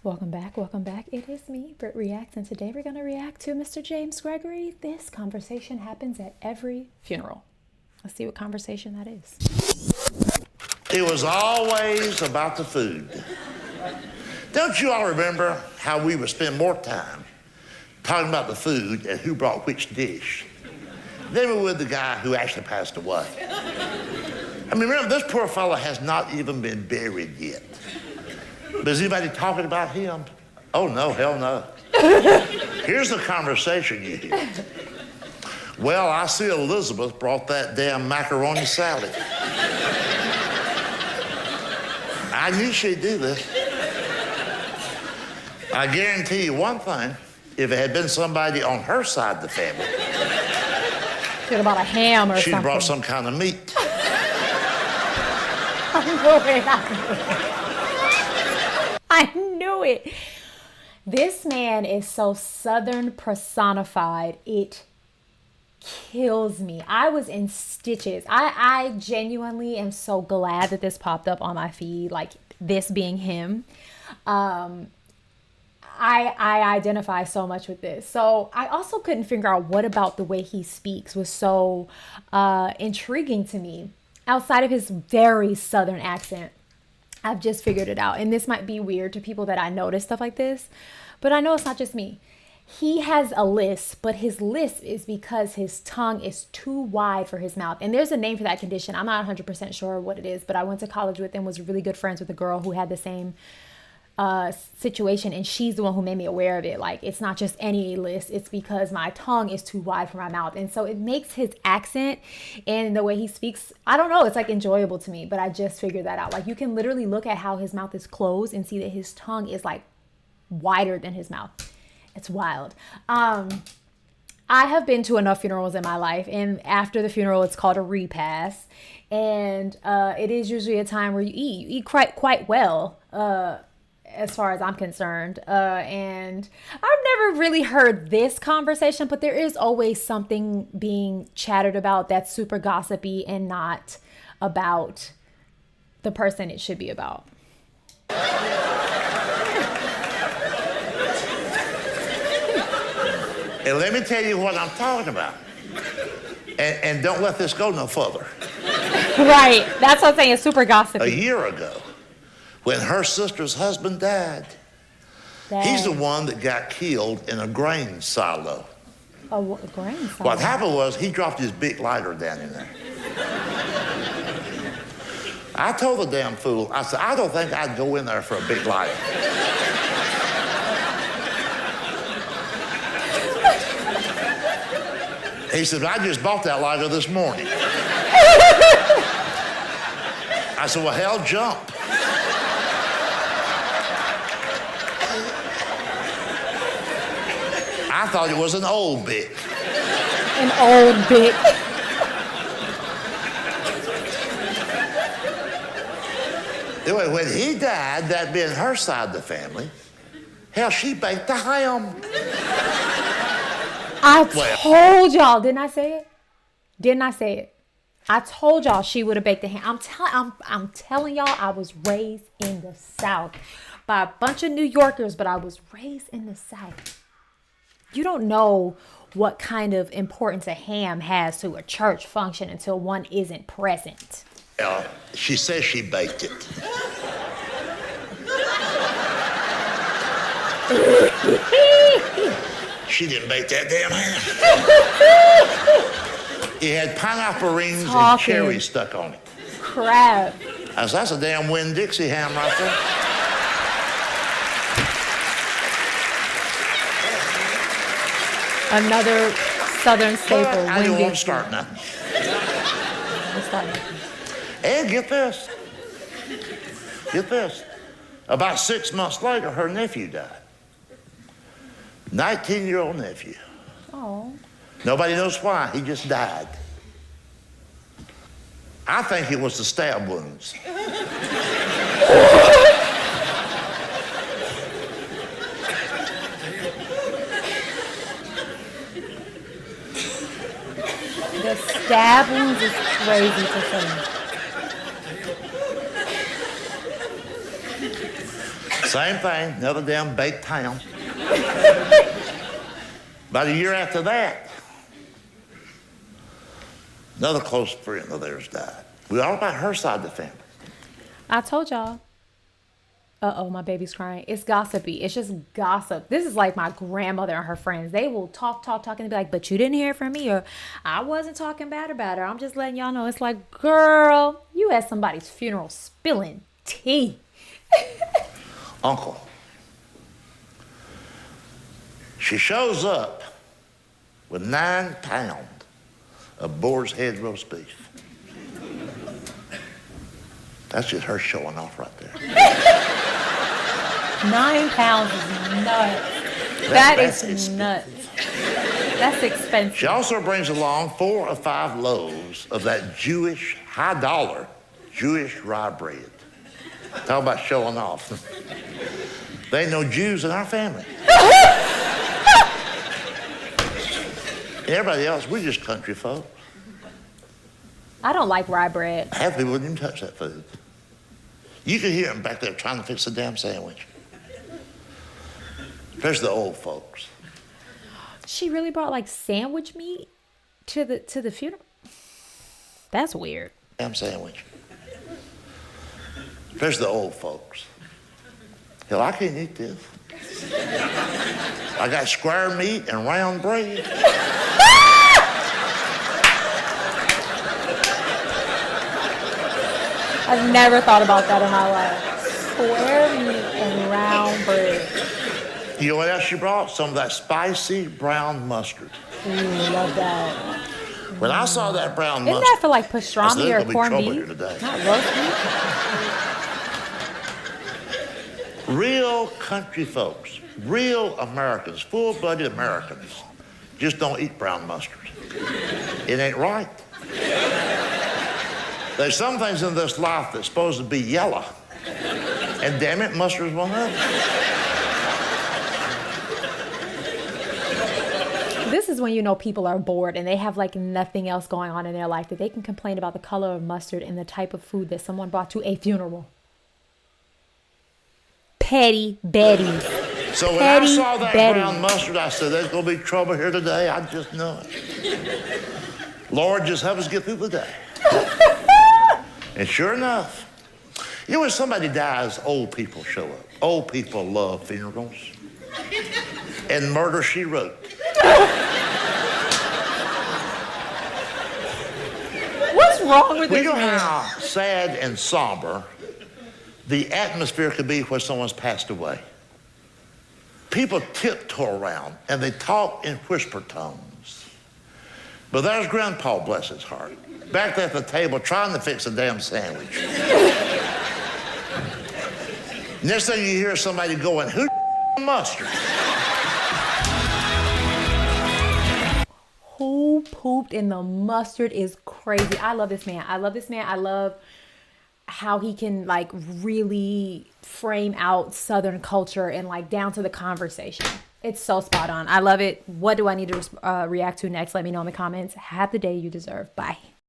Welcome back, welcome back. It is me, BrittReacts, and today we're going to react to Mr. James Gregory. This conversation happens at every funeral. Let's see what conversation that is. It was always about the food. Don't you all remember how we would spend more time talking about the food and who brought which dish than we would the guy who actually passed away? I mean, remember, this poor fellow has not even been buried yet. But is anybody talking about him? Oh, no, hell no. Here's the conversation you hear. Well, I see Elizabeth brought that damn macaroni salad. I knew she'd do this. I guarantee you one thing, if it had been somebody on her side of the family, Should have bought a ham or she'd something. brought some kind of meat. I knew it. This man is so Southern personified. It kills me. I was in stitches. I genuinely am so glad that this popped up on my feed, like this being him. I identify so much with this. So I also couldn't figure out what about the way he speaks was so intriguing to me outside of his very Southern accent. I've just figured it out. And this might be weird to people that I notice stuff like this, but I know it's not just me. He has a lisp, but his lisp is because his tongue is too wide for his mouth. And there's a name for that condition. I'm not 100% sure what it is, but I went to college with and was really good friends with a girl who had the same situation, and she's the one who made me aware of it. Like, it's not just any lisp, it's because my tongue is too wide for my mouth, and so it makes his accent and the way he speaks, I don't know, it's like enjoyable to me. But I just figured that out. Like, you can literally look at how his mouth is closed and see that his tongue is like wider than his mouth. It's wild. I have been to enough funerals in my life, and after the funeral it's called a repast, and it is usually a time where you eat quite well, as far as I'm concerned. And I've never really heard this conversation, but there is always something being chattered about that's super gossipy and not about the person it should be about. And let me tell you what I'm talking about. And don't let this go no further. Right, that's what I'm saying, it's super gossipy. A year ago, when her sister's husband died, he's the one that got killed in a grain silo. A grain silo? What happened was he dropped his big lighter down in there. I told the damn fool, I said, I don't think I'd go in there for a big lighter. He said, I just bought that lighter this morning. I said, well, hell, jump. I thought it was an old bit. An old bit. Anyway, when he died, that being her side of the family, hell, she baked the ham. I told y'all, didn't I say it? Didn't I say it? I told y'all she would have baked the ham. I'm telling y'all, I was raised in the South by a bunch of New Yorkers, but I was raised in the South. You don't know what kind of importance a ham has to a church function until one isn't present. She says she baked it. She didn't bake that damn ham. It had pineapple rings and cherries stuck on it. Crap. I said, that's a damn Winn-Dixie ham right there. Another Southern staple. I don't want to start nothing. And get this. Get this. About 6 months later, her nephew died. 19-year-old nephew. Oh. Nobody knows why. He just died. I think it was the stab wounds. The stab wounds is crazy to say. Same thing, another damn baked town. About a year after that, another close friend of theirs died. We all about her side of the family. I told y'all. Uh-oh, my baby's crying. It's gossipy. It's just gossip. This is like my grandmother and her friends. They will talk, and be like, but you didn't hear from me, or I wasn't talking bad about her. I'm just letting y'all know. It's like, girl, you at somebody's funeral spilling tea. Uncle. She shows up with 9 pounds of boar's head roast beef. That's just her showing off right there. 9 pounds is nuts. That's nuts. That's expensive. She also brings along 4 or 5 loaves of that Jewish, high-dollar Jewish rye bread. Talk about showing off. There ain't no Jews in our family. And everybody else, we're just country folk. I don't like rye bread. Half people wouldn't even touch that food. You can hear them back there trying to fix a damn sandwich. Especially the old folks. She really brought like sandwich meat to the funeral? That's weird. Damn sandwich. Especially the old folks. Hell, I can't eat this. I got square meat and round bread. I've never thought about that in my life. Square meat and round bread. You know what else she brought? Some of that spicy brown mustard. Ooh, love that. When I saw that brown Isn't mustard, that for like pastrami or corned beef? Here today. Not roast beef? Real country folks, real Americans, full-blooded Americans, just don't eat brown mustard. It ain't right. There's some things in this life that's supposed to be yellow. And damn it, mustard's one of them. This is when you know people are bored and they have like nothing else going on in their life, that they can complain about the color of mustard and the type of food that someone brought to a funeral. Petty Betty. So when I saw that brown mustard, I said, there's going to be trouble here today. I just know it. Lord, just help us get through the day. And sure enough, you know, when somebody dies, old people show up. Old people love funerals. And Murder, She Wrote. What's wrong with this You know man? how sad and somber the atmosphere could be when someone's passed away. People tiptoe around and they talk in whisper tones. But there's Grandpa, bless his heart, back there at the table trying to fix a damn sandwich. Next thing you hear somebody going, who mustard? Who pooped in the mustard is crazy. I love this man. I love how he can like really frame out Southern culture and like down to the conversation. It's so spot on. I love it. What do I need to react to next? Let me know in the comments. Have the day you deserve. Bye.